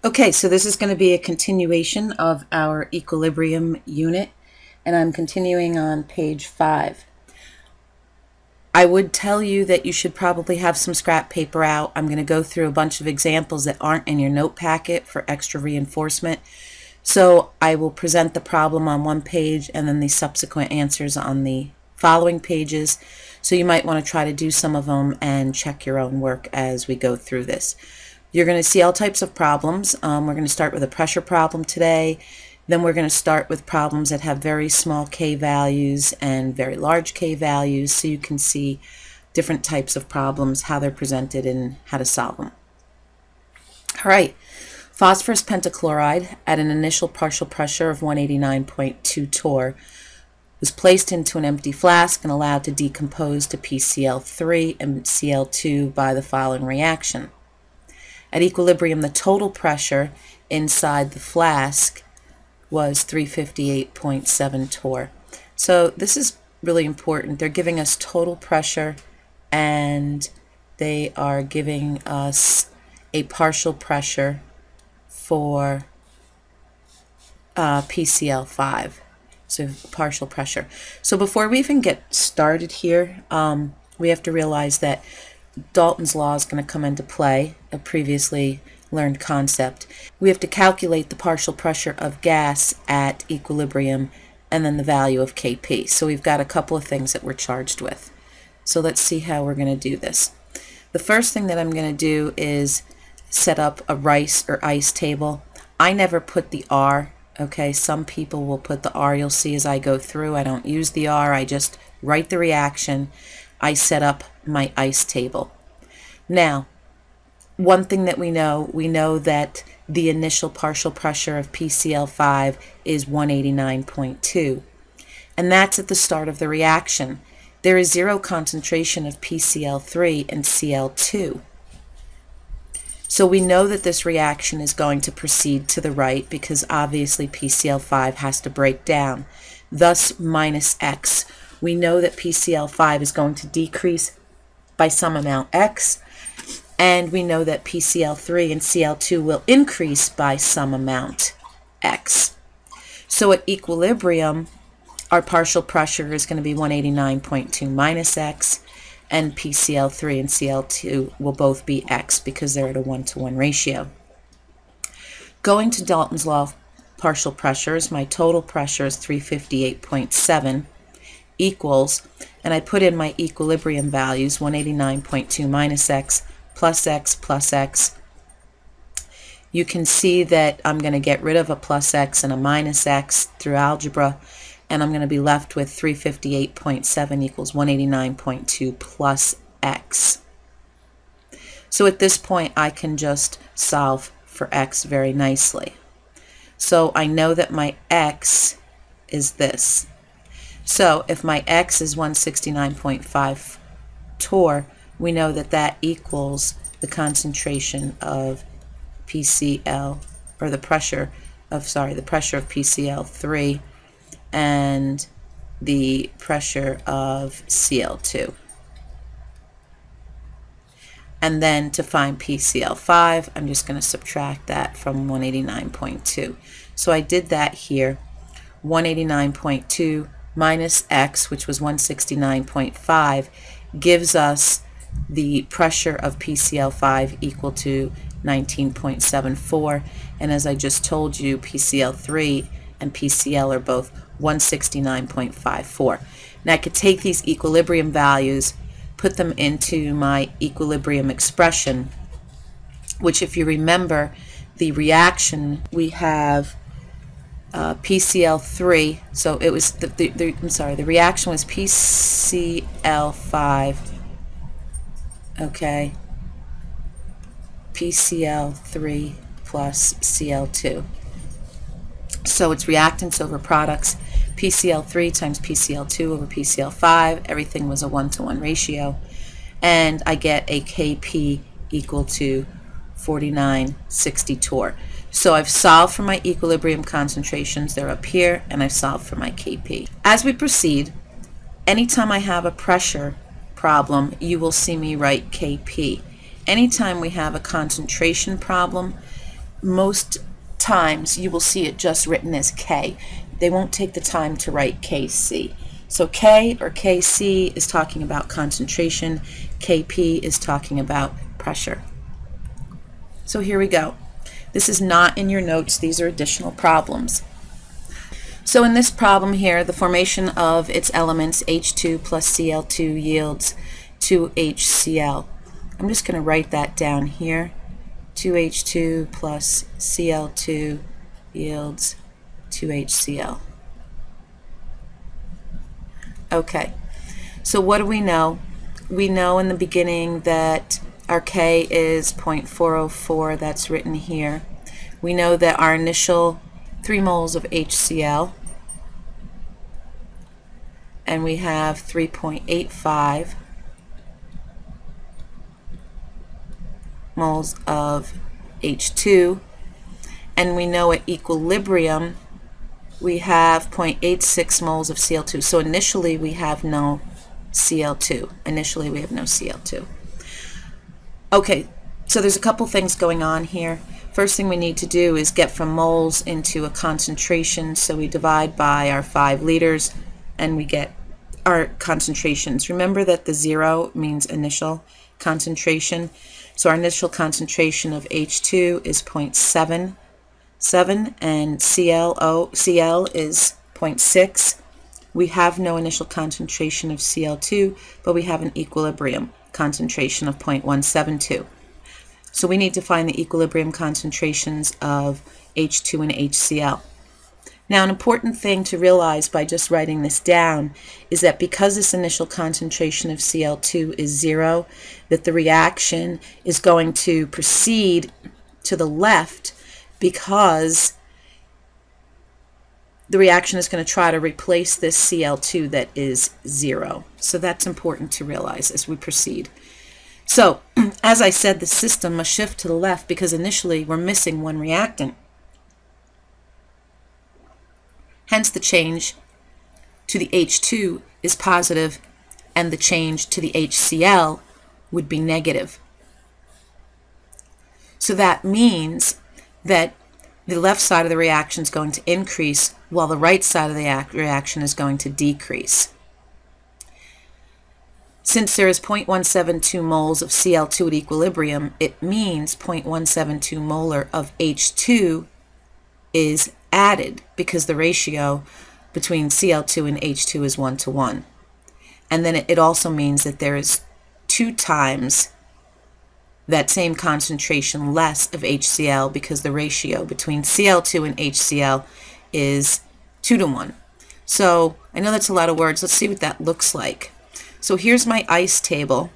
Okay, so this is going to be a continuation of our equilibrium unit, and I'm continuing on page 5. I would tell you that you should probably have some scrap paper out. I'm going to go through a bunch of examples that aren't in your note packet for extra reinforcement. So I will present the problem on one page and then the subsequent answers on the following pages. So you might want to try to do some of them and check your own work as we go through this. You're going to see all types of problems. We're going to start with a pressure problem today. Then we're going to start with problems that have very small k values and very large k values, so you can see different types of problems, how they're presented, and how to solve them. All right. Phosphorus pentachloride at an initial partial pressure of 189.2 torr was placed into an empty flask and allowed to decompose to PCl3 and Cl2 by the following reaction. At equilibrium, the total pressure inside the flask was 358.7 torr. So this is really important. They're giving us total pressure and they are giving us a partial pressure for PCl5. So partial pressure. So before we even get started here, we have to realize that Dalton's law is going to come into play, a previously learned concept. We have to calculate the partial pressure of gas at equilibrium and then the value of Kp. So we've got a couple of things that we're charged with. So let's see how we're going to do this. The first thing that I'm going to do is set up a rice or ice table. I never put the R. Okay, some people will put the R. You'll see as I go through. I don't use the R. I just write the reaction. I set up my ice table. Now, one thing that we know that the initial partial pressure of PCl5 is 189.2, and that's at the start of the reaction. There is zero concentration of PCl3 and Cl2. So we know that this reaction is going to proceed to the right because obviously PCl5 has to break down, thus minus X. We know that PCl5 is going to decrease by some amount X, and we know that PCl3 and Cl2 will increase by some amount X. So at equilibrium, our partial pressure is going to be 189.2 minus X, and PCl3 and Cl2 will both be X because they're at a 1-to-1 ratio. Going to Dalton's law of partial pressures, my total pressure is 358.7 equals, and I put in my equilibrium values, 189.2 minus X plus X plus X. You can see that I'm going to get rid of a plus X and a minus X through algebra, and I'm going to be left with 358.7 equals 189.2 plus X. So at this point I can just solve for X very nicely. So I know that my X is this. So if my X is 169.5 torr, we know that that equals the concentration of PCl, or the pressure of PCl3 and the pressure of Cl2. And then to find PCl5, I'm just going to subtract that from 189.2. So I did that here. 189.2 minus X, which was 169.5, gives us the pressure of PCl5 equal to 19.74. And as I just told you, PCl3 and PCl are both 169.54. Now I could take these equilibrium values, put them into my equilibrium expression, which, if you remember the reaction, we have PCl3, so it was the reaction was PCl5, okay, PCl3 plus Cl2. So it's reactants over products, PCl3 times PCl2 over PCl5. Everything was a 1-to-1 ratio, and I get a Kp equal to 4960 torr. So I've solved for my equilibrium concentrations, they're up here, and I've solved for my Kp. As we proceed, anytime I have a pressure problem, you will see me write Kp. Anytime we have a concentration problem, most times you will see it just written as K. They won't take the time to write KC. So K or KC is talking about concentration, KP is talking about pressure. So here we go. This is not in your notes, these are additional problems. So in this problem here, the formation of its elements H2 plus Cl2 yields 2HCl. I'm just going to write that down here. 2H2 plus Cl2 yields 2HCl. Okay, so what do we know? We know in the beginning that our K is 0.404, that's written here. We know that our initial 3 moles of HCl, and we have 3.85 moles of H2, and we know at equilibrium we have 0.86 moles of Cl2. So initially we have no Cl2. Initially we have no Cl2. Okay, so there's a couple things going on here. First thing we need to do is get from moles into a concentration, so we divide by our 5 liters and we get our concentrations. Remember that the 0 means initial concentration, so our initial concentration of H2 is 0.77 and Cl is 0.6. We have no initial concentration of Cl2, but we have an equilibrium concentration of 0.172. So we need to find the equilibrium concentrations of H2 and HCl. Now, an important thing to realize by just writing this down is that because this initial concentration of Cl2 is 0, that the reaction is going to proceed to the left because the reaction is going to try to replace this Cl2 that is 0. So that's important to realize as we proceed. So, as I said, the system must shift to the left because initially we're missing one reactant. Hence the change to the H2 is positive and the change to the HCl would be negative. So that means that the left side of the reaction is going to increase while the right side of the reaction is going to decrease. Since there is 0.172 moles of Cl2 at equilibrium, it means 0.172 molar of H2 is added because the ratio between Cl2 and H2 is 1 to 1. And then it also means that there is 2 times that same concentration less of HCl because the ratio between Cl2 and HCl is 2 to 1. So I know that's a lot of words. Let's see what that looks like. So here's my ice table,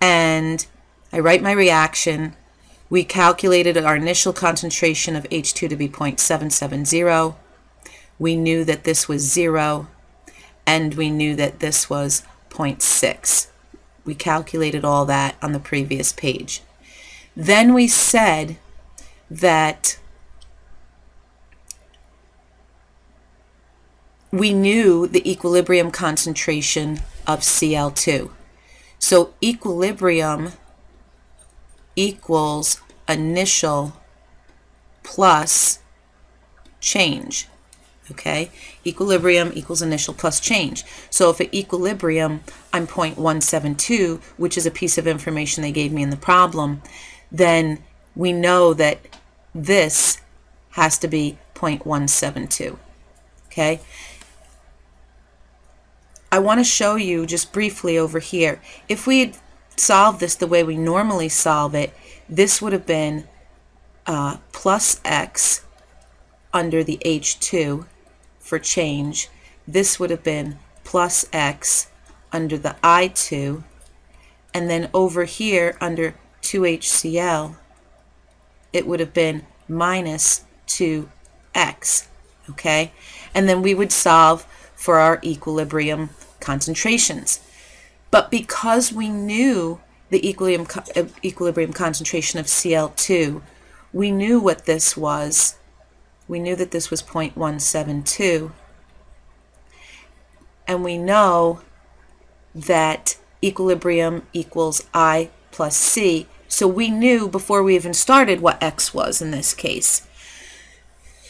and I write my reaction. We calculated our initial concentration of H2 to be 0.770. We knew that this was 0, and we knew that this was 0.6. We calculated all that on the previous page. Then we said that we knew the equilibrium concentration of Cl2. So equilibrium equals initial plus change. Okay? Equilibrium equals initial plus change. So if at equilibrium I'm 0.172, which is a piece of information they gave me in the problem, then we know that this has to be 0.172. Okay? I want to show you just briefly over here. If we had solved this the way we normally solve it, this would have been plus x under the H2 for change. This would have been plus x under the I2, and then over here under 2HCl it would have been minus 2x. Okay, and then we would solve for our equilibrium concentrations. But because we knew the equilibrium concentration of Cl2, we knew what this was. We knew that this was 0.172, and we know that equilibrium equals I plus C, So we knew before we even started what x was in this case.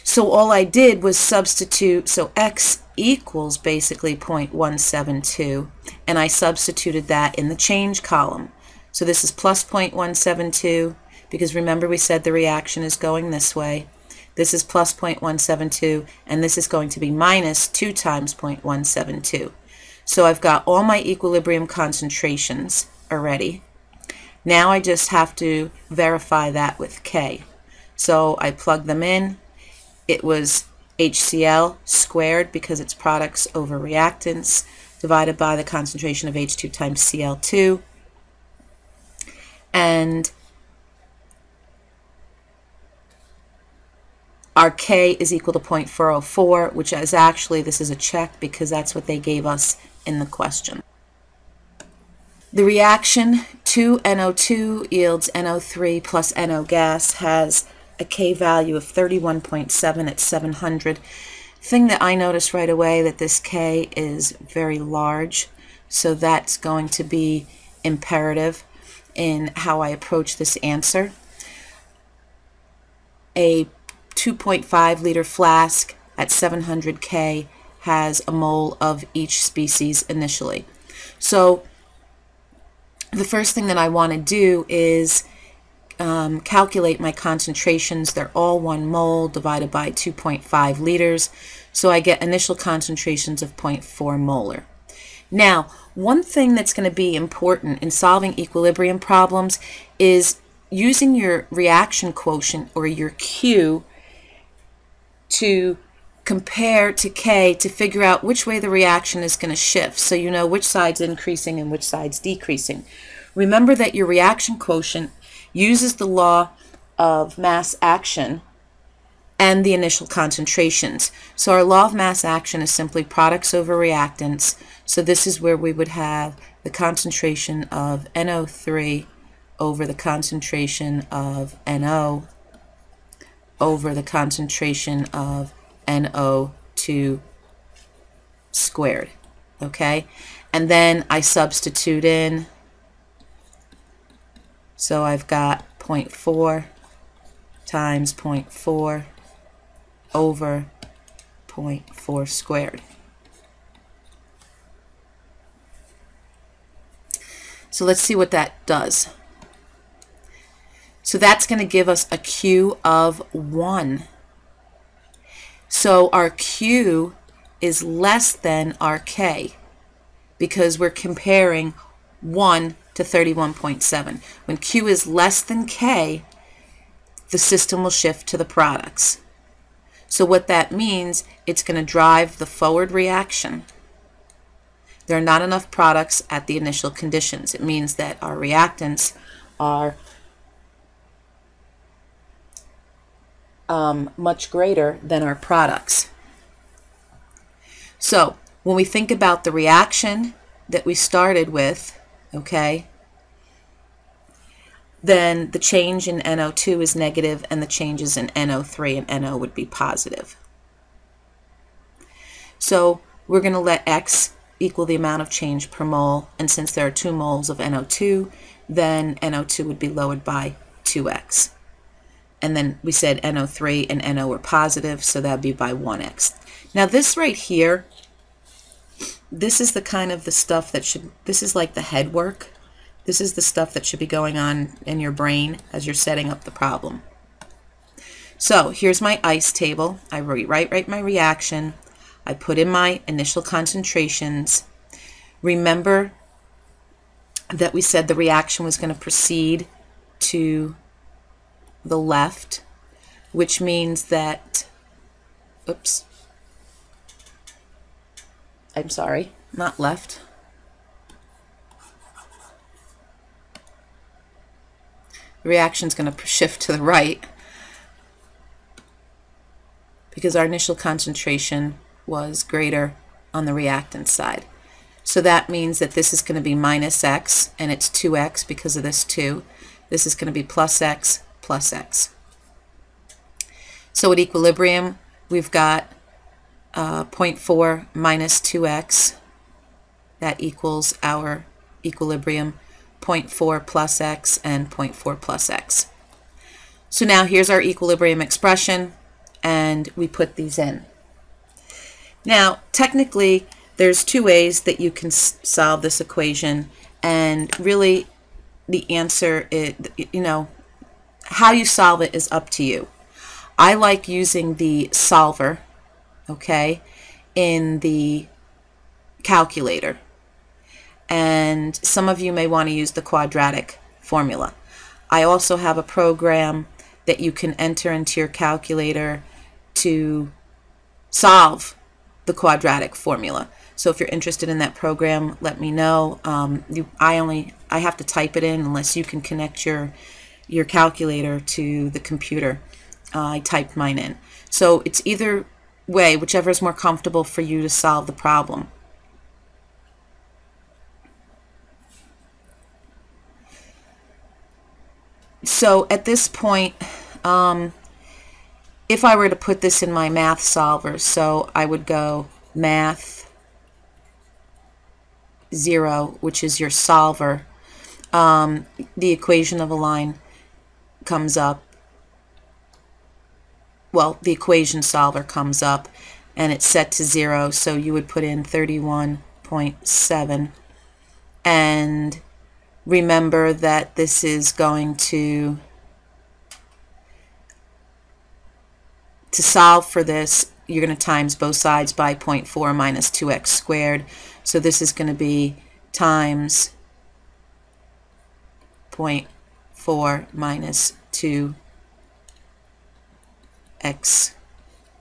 So all I did was substitute, so x equals basically 0.172, and I substituted that in the change column. So this is plus 0.172, because remember we said the reaction is going this way. This is plus 0.172, and this is going to be minus 2 times 0.172. So I've got all my equilibrium concentrations already. Now I just have to verify that with K. So I plug them in. It was HCl squared because it's products over reactants divided by the concentration of H2 times Cl2. And our K is equal to 0.404, which is actually, this is a check because that's what they gave us in the question. The reaction 2NO2 yields NO3 plus NO gas has a K value of 31.7 at 700. Thing that I noticed right away that this K is very large, so that's going to be imperative in how I approach this answer. A 2.5 liter flask at 700 K has a mole of each species initially. So the first thing that I want to do is calculate my concentrations. They're all 1 mole divided by 2.5 liters. So I get initial concentrations of 0.4 molar. Now, one thing that's going to be important in solving equilibrium problems is using your reaction quotient or your Q to compare to K to figure out which way the reaction is going to shift, so you know which side's increasing and which side's decreasing. Remember that your reaction quotient uses the law of mass action and the initial concentrations. So our law of mass action is simply products over reactants. So this is where we would have the concentration of NO3 over the concentration of NO over the concentration of NO2 squared. Okay? And then I substitute in, so I've got 0.4 times 0.4 over 0.4 squared. So let's see what that does. So that's going to give us a Q of 1. So our Q is less than our K because we're comparing 1 to 31.7. When Q is less than K, the system will shift to the products. So what that means, it's going to drive the forward reaction. There are not enough products at the initial conditions. It means that our reactants are much greater than our products. So when we think about the reaction that we started with, okay, then the change in NO2 is negative and the changes in NO3 and NO would be positive. So we're going to let X equal the amount of change per mole, and since there are 2 moles of NO2, then NO2 would be lowered by 2X. And then we said NO3 and NO were positive, so that would be by 1X. Now this right here, this is the kind of the stuff that should, this is like the head work. This is the stuff that should be going on in your brain as you're setting up the problem. So here's my ICE table. I write my reaction. I put in my initial concentrations. Remember that we said the reaction was going to proceed to the left, which means that, oops, I'm sorry, not left. The reaction is going to shift to the right because our initial concentration was greater on the reactant side. So that means that this is going to be minus X, and it's 2X because of this 2. This is going to be plus X plus X. So at equilibrium, we've got 0.4 minus 2X. That equals our equilibrium. 0.4 plus x, and 0.4 plus x. So now here's our equilibrium expression, and we put these in. Now, technically, there's two ways that you can solve this equation, and really the answer is, how you solve it is up to you. I like using the solver, okay, in the calculator. And some of you may want to use the quadratic formula. I also have a program that you can enter into your calculator to solve the quadratic formula. So if you're interested in that program, let me know. I have to type it in unless you can connect your calculator to the computer. I typed mine in. So it's either way, whichever is more comfortable for you to solve the problem. So at this point, if I were to put this in my math solver, so I would go math 0, which is your solver. The equation of a line comes up. Well, the equation solver comes up, and it's set to 0, so you would put in 31.7. And remember that this is going to solve for this, you're going to times both sides by 0.4 minus 2x squared. So this is going to be times 0.4 minus 2x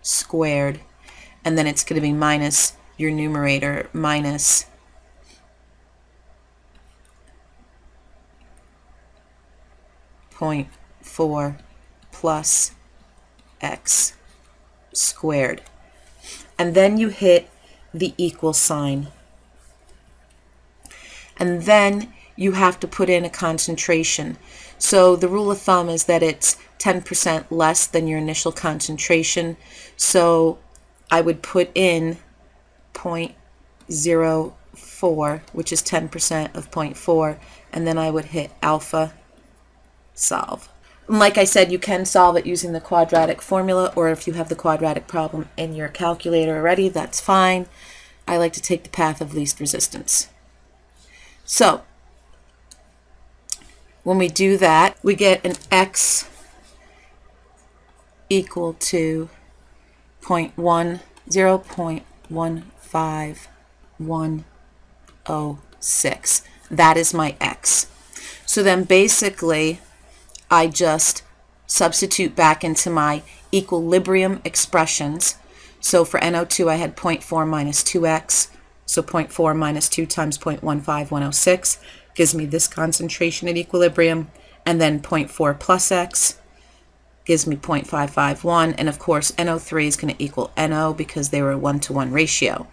squared. And then it's going to be minus your numerator minus 0.4 plus x squared. And then you hit the equal sign. And then you have to put in a concentration. So the rule of thumb is that it's 10% less than your initial concentration. So I would put in 0.04, which is 10% of 0.4, and then I would hit alpha solve. And like I said, you can solve it using the quadratic formula, or if you have the quadratic problem in your calculator already, that's fine. I like to take the path of least resistance. So when we do that, we get an x equal to 0.151006. That is my x. So then basically I just substitute back into my equilibrium expressions. So for NO2 I had 0.4 minus 2x, so 0.4 minus 2 times 0.15106 gives me this concentration at equilibrium, and then 0.4 plus x gives me 0.551, and of course NO3 is going to equal NO because they were a 1-to-1 ratio.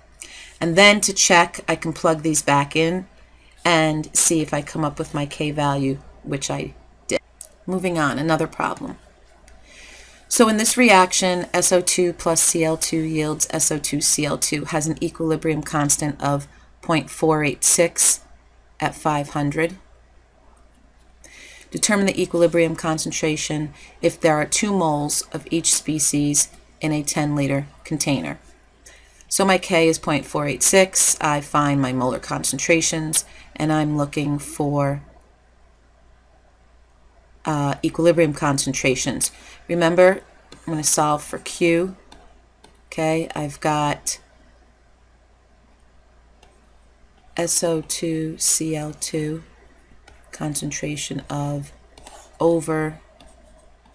And then to check, I can plug these back in and see if I come up with my K value, which I did. Moving on, another problem. So in this reaction, SO2 plus Cl2 yields SO2Cl2, has an equilibrium constant of 0.486 at 500. Determine the equilibrium concentration if there are 2 moles of each species in a 10-liter container. So my K is 0.486. I find my molar concentrations, and I'm looking for equilibrium concentrations. Remember, I'm going to solve for Q. Okay, I've got SO2Cl2 concentration of over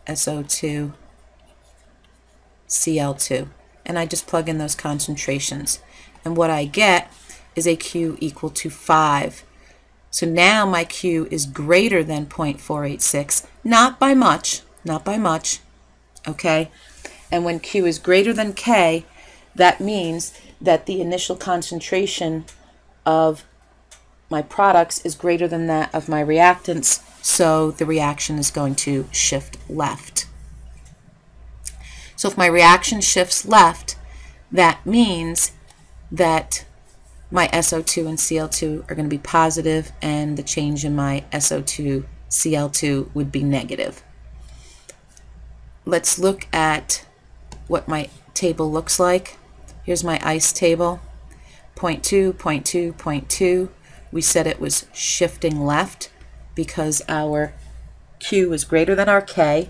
SO2Cl2, and I just plug in those concentrations, and what I get is a Q equal to 5. So now my Q is greater than 0.486, not by much, okay? And when Q is greater than K, that means that the initial concentration of my products is greater than that of my reactants, so the reaction is going to shift left. So if my reaction shifts left, that means that my SO2 and Cl2 are going to be positive, and the change in my SO2 Cl2 would be negative. Let's look at what my table looks like. Here's my ice table. 0.2, 0.2, 0.2. We said it was shifting left because our Q is greater than our K,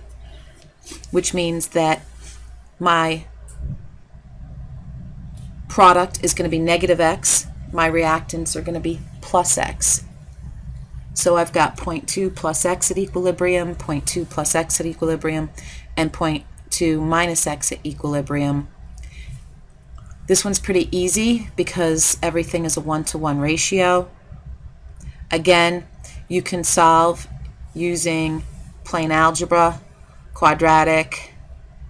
which means that my product is going to be negative X. My reactants are going to be plus X. So I've got 0.2 plus X at equilibrium, 0.2 plus X at equilibrium, and 0.2 minus X at equilibrium. This one's pretty easy because everything is a 1-to-1 ratio. Again, you can solve using plain algebra, quadratic,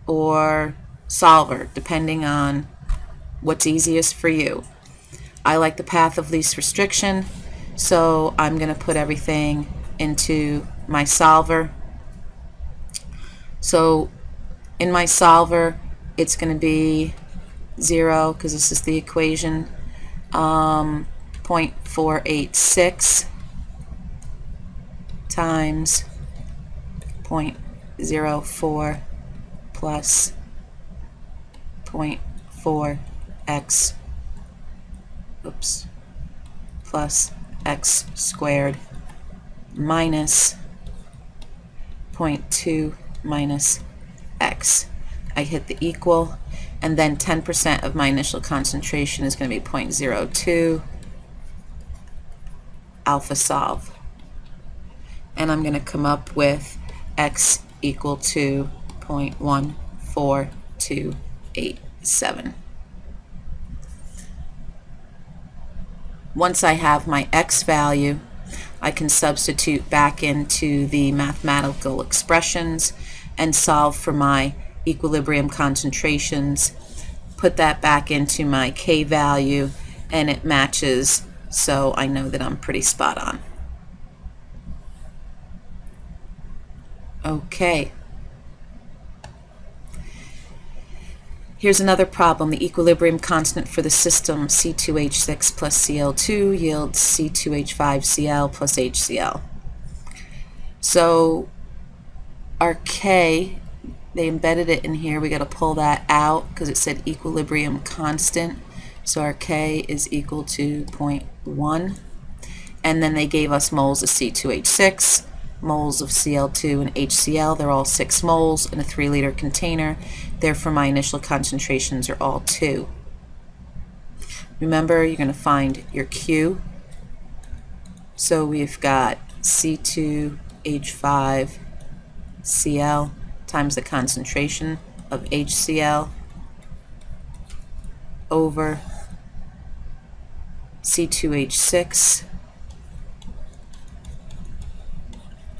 or solver, depending on what's easiest for you. I like the path of least restriction, so I'm going to put everything into my solver. So in my solver, it's going to be 0, because this is the equation, 0.486 times 0.04 plus 0.4x plus x squared minus 0.2 minus x. I hit the equal, and then 10% of my initial concentration is going to be 0.02, alpha solve. And I'm going to come up with x equal to 0.14287. Once I have my x value, I can substitute back into the mathematical expressions and solve for my equilibrium concentrations, put that back into my K value, and it matches, so I know that I'm pretty spot on. Okay. Here's another problem. The equilibrium constant for the system C2H6 plus Cl2 yields C2H5Cl plus HCl. So our K, they embedded it in here. We got to pull that out because it said equilibrium constant. So our K is equal to 0.1. And then they gave us moles of C2H6, moles of Cl2 and HCl. They're all 6 moles in a 3-liter container. Therefore, my initial concentrations are all 2. Remember, you're going to find your Q. So we've got C2H5Cl times the concentration of HCl over C2H6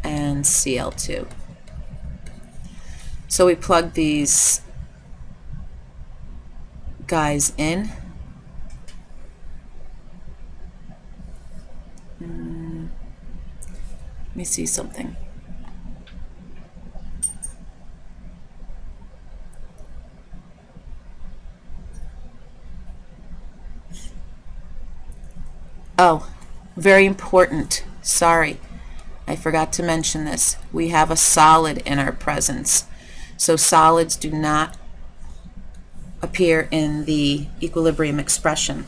and Cl2. So we plug these guys in. Let me see something. Oh, very important. Sorry, I forgot to mention this. We have a solid in our presence. So solids do not appear in the equilibrium expression.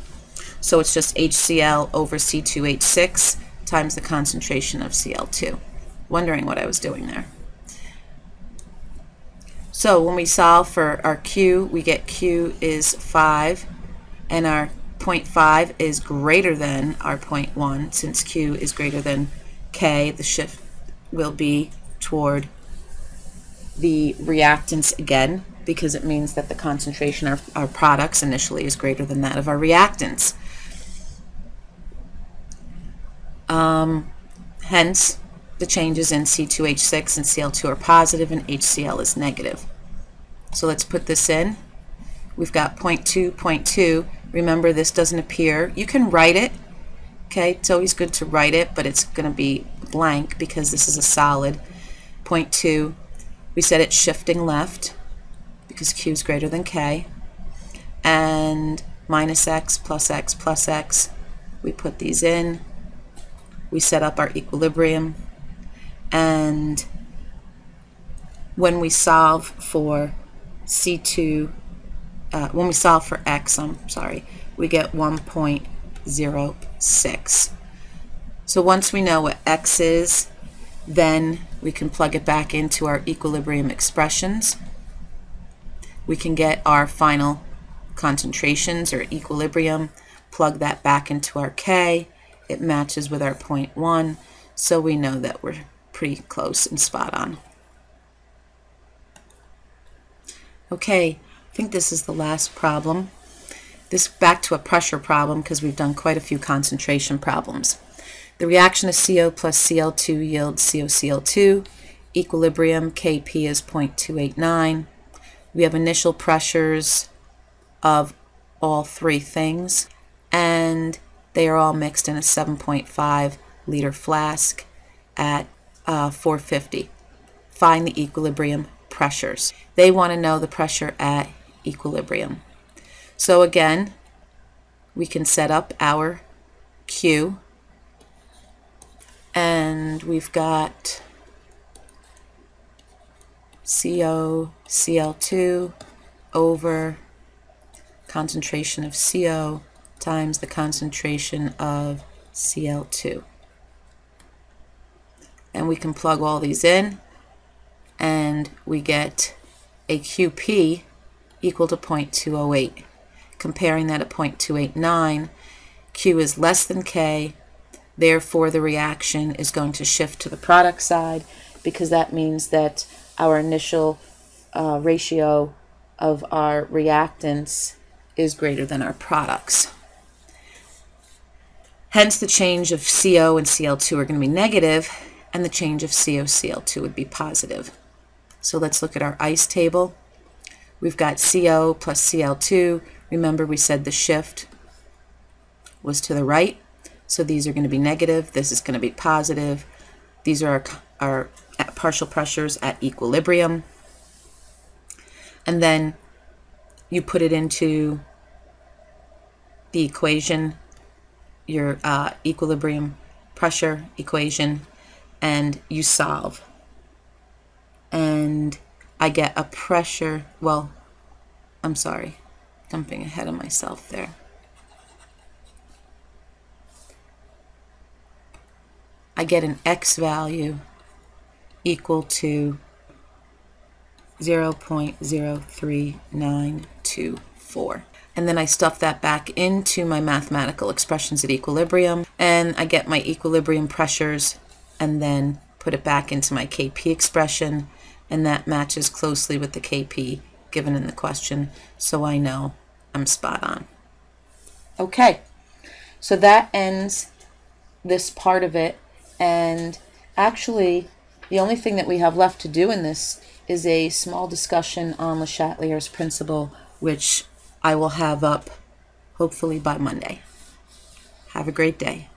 So it's just HCl over C2H6 times the concentration of Cl2. Wondering what I was doing there. So when we solve for our Q, we get Q is 5, and our 0.5 is greater than our 0.1. Since Q is greater than K, the shift will be toward the reactants again, because it means that the concentration of our products initially is greater than that of our reactants. Hence, the changes in C2H6 and Cl2 are positive and HCl is negative. So let's put this in. We've got 0.2, 0.2. Remember, this doesn't appear. You can write it. Okay, it's always good to write it, but it's going to be blank because this is a solid. 0.2. We said it's shifting left because Q is greater than K. And minus x plus x plus x. We put these in. We set up our equilibrium. And when we solve for C2, when we solve for x, we get 1.06. So once we know what x is, then we can plug it back into our equilibrium expressions. We can get our final concentrations or equilibrium, plug that back into our K. It matches with our 0.1, so we know that we're pretty close and spot on. Okay, I think this is the last problem. This back to a pressure problem because we've done quite a few concentration problems. The reaction of CO plus Cl2 yields CoCl2. Equilibrium Kp is 0.289. We have initial pressures of all three things, and they are all mixed in a 7.5 liter flask at 450. Find the equilibrium pressures. They want to know the pressure at equilibrium. So again, we can set up our Q, and we've got CoCl2 over concentration of CO times the concentration of Cl2. And we can plug all these in, and we get a QP equal to 0.208. Comparing that at 0.289, Q is less than K, therefore the reaction is going to shift to the product side, because that means that our initial ratio of our reactants is greater than our products. Hence the change of CO and Cl2 are going to be negative, and the change of CoCl2 would be positive. So let's look at our ICE table. We've got CO plus Cl2. Remember, we said the shift was to the right, so these are going to be negative. This is going to be positive. These are our partial pressures at equilibrium. And then you put it into the equation, your equilibrium pressure equation, and you solve. And I get a pressure, well, I'm sorry, jumping ahead of myself there. I get an X value equal to 0.03924. And then I stuff that back into my mathematical expressions at equilibrium, and I get my equilibrium pressures, and then put it back into my Kp expression, and that matches closely with the Kp given in the question, so I know I'm spot on. Okay, so that ends this part of it, and actually the only thing that we have left to do in this is a small discussion on Le Chatelier's principle, which I will have up hopefully by Monday. Have a great day.